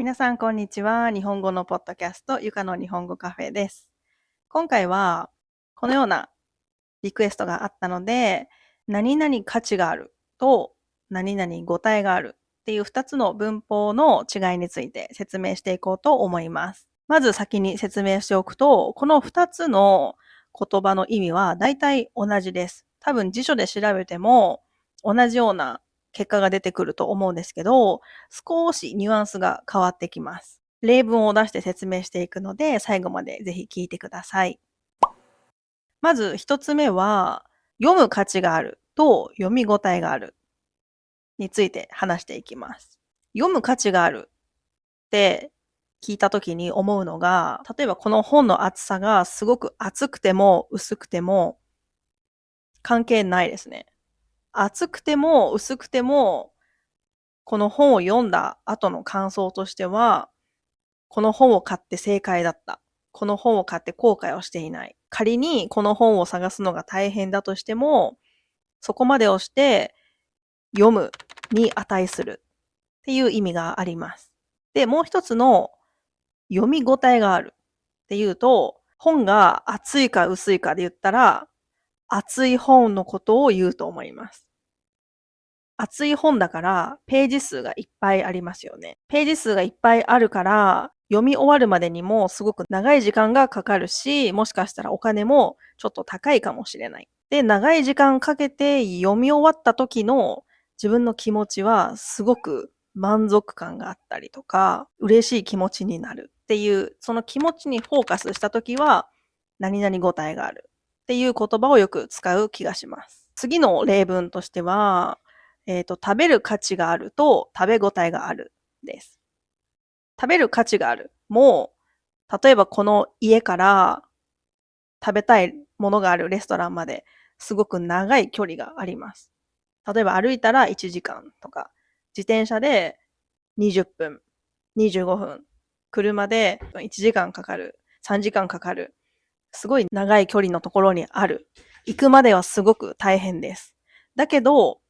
皆さん、こんにちは。日本語のポッドキャスト、ゆかの日本語カフェです。今回は、このようなリクエストがあったので、何々価値があると、何々語体があるっていう2つの文法の違いについて説明していこうと思います。まず先に説明しておくと、この2つの言葉の意味は大体同じです。多分辞書で調べても同じような結果が出てくると思うんですけど、少しニュアンスが変わってきます。例文を出して説明していくので、最後までぜひ聞いてください。まず一つ目は、読む価値があると読み応えがあるについて話していきます。読む価値があるって聞いたときに思うのが、例えばこの本の厚さがすごく厚くても薄くても関係ないですね。厚くても薄くても、この本を読んだ後の感想としては、この本を買って正解だった。この本を買って後悔をしていない。仮にこの本を探すのが大変だとしても、そこまでをして読むに値するっていう意味があります。で、もう一つの読み応えがあるっていうと、本が厚いか薄いかで言ったら、厚い本のことを言うと思います。厚い本だからページ数がいっぱいありますよね。ページ数がいっぱいあるから読み終わるまでにもすごく長い時間がかかるし、もしかしたらお金もちょっと高いかもしれない。で、長い時間かけて読み終わった時の自分の気持ちはすごく満足感があったりとか、嬉しい気持ちになるっていう、その気持ちにフォーカスした時は、何々応えがあるっていう言葉をよく使う気がします。次の例文としては、食べる価値があると食べ応えがあるです。食べる価値がある。もう、例えばこの家から食べたいものがあるレストランまですごく長い距離があります。例えば歩いたら1時間とか、自転車で20分、25分、車で1時間かかる、3時間かかる、すごい長い距離のところにある。行くまではすごく大変です。だけど、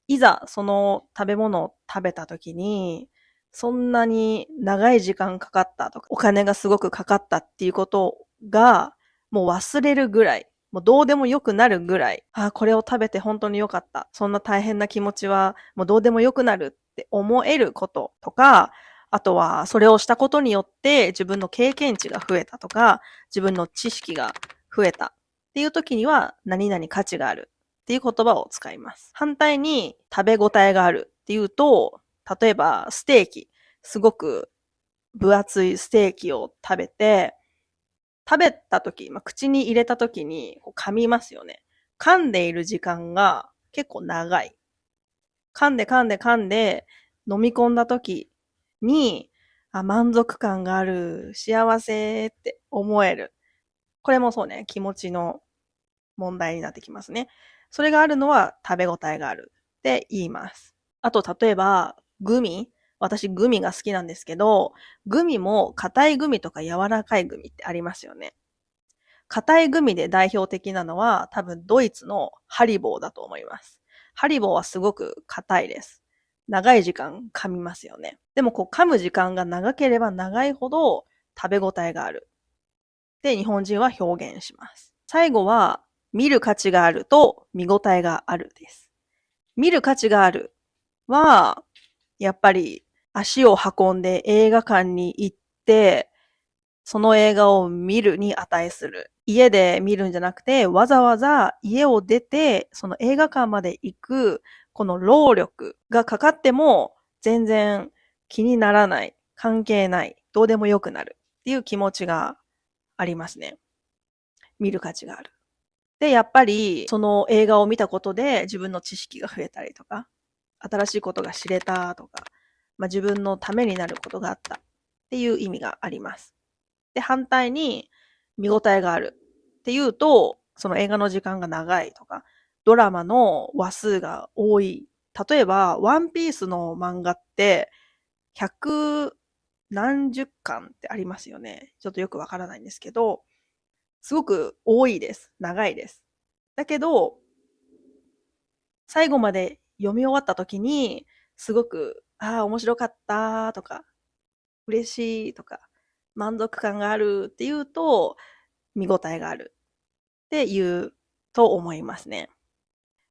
いざその食べ物を食べた時に、そんなに長い時間かかったとか、お金がすごくかかったっていうことが、もう忘れるぐらい、もうどうでもよくなるぐらい、あ、これを食べて本当に良かった。そんな大変な気持ちはもうどうでもよくなるって思えることとか、あとはそれをしたことによって自分の経験値が増えたとか、自分の知識が増えたっていう時には何々価値があるっていう言葉を使います。反対に食べ応えがあるっていうと、例えばステーキ、すごく分厚いステーキを食べて、食べた時、口に入れた時に噛みますよね。噛んでいる時間が結構長い。噛んで噛んで噛んで飲み込んだ時に、満足感がある、幸せって思える。これもそうね、気持ちの問題になってきますね。それがあるのは食べ応えがあるって言います。あと、例えば、グミ。私、グミが好きなんですけど、グミも硬いグミとか柔らかいグミってありますよね。硬いグミで代表的なのは多分ドイツのハリボーだと思います。ハリボーはすごく硬いです。長い時間噛みますよね。でも噛む時間が長ければ長いほど食べ応えがある。で、日本人は表現します。最後は、見る価値があると見応えがあるです。見る価値があるは、やっぱり足を運んで映画館に行って、その映画を見るに値する。家で見るんじゃなくて、わざわざ家を出て、その映画館まで行く、この労力がかかっても、全然気にならない、関係ない、どうでもよくなるっていう気持ちがありますね。見る価値がある。で、やっぱり、その映画を見たことで自分の知識が増えたりとか、新しいことが知れたとか、自分のためになることがあったっていう意味があります。で、反対に見応えがあるっていうと、その映画の時間が長いとか、ドラマの話数が多い。例えば、ワンピースの漫画って、百何十巻ってありますよね。ちょっとよくわからないんですけど、すごく多いです。長いです。だけど、最後まで読み終わった時に、すごく、面白かったとか、嬉しいとか、満足感があるっていうと、見応えがあるって言うと思いますね。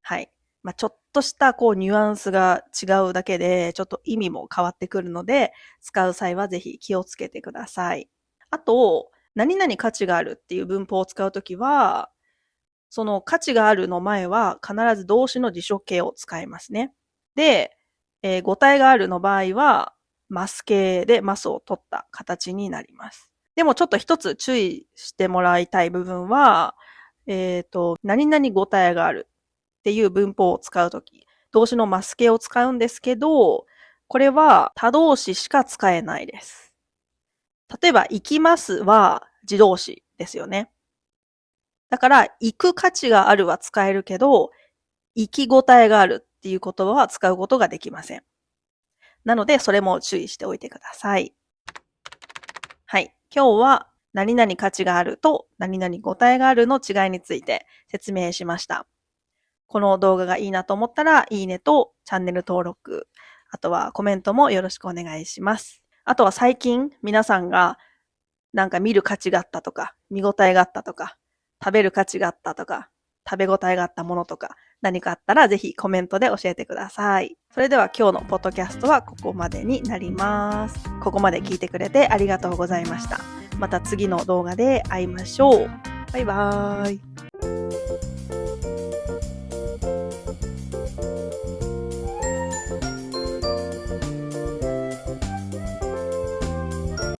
はい。ちょっとしたニュアンスが違うだけで、ちょっと意味も変わってくるので、使う際はぜひ気をつけてください。あと、何々価値があるっていう文法を使うときは、その価値があるの前は必ず動詞の辞書形を使いますね。で、語体があるの場合は、マス形でマスを取った形になります。でもちょっと一つ注意してもらいたい部分は、何々語体があるっていう文法を使うとき、動詞のマス形を使うんですけど、これは他動詞しか使えないです。例えば、行きますは自動詞ですよね。だから、行く価値があるは使えるけど、行き語体があるっていう言葉は使うことができません。なので、それも注意しておいてください。はい。今日は、何々価値があると何々語体があるの違いについて説明しました。この動画がいいなと思ったら、いいねとチャンネル登録、あとはコメントもよろしくお願いします。あとは最近皆さんがなんか見る価値があったとか、見応えがあったとか、食べる価値があったとか、食べ応えがあったものとか、何かあったらぜひコメントで教えてください。それでは今日のポッドキャストはここまでになります。ここまで聞いてくれてありがとうございました。また次の動画で会いましょう。バイバーイ。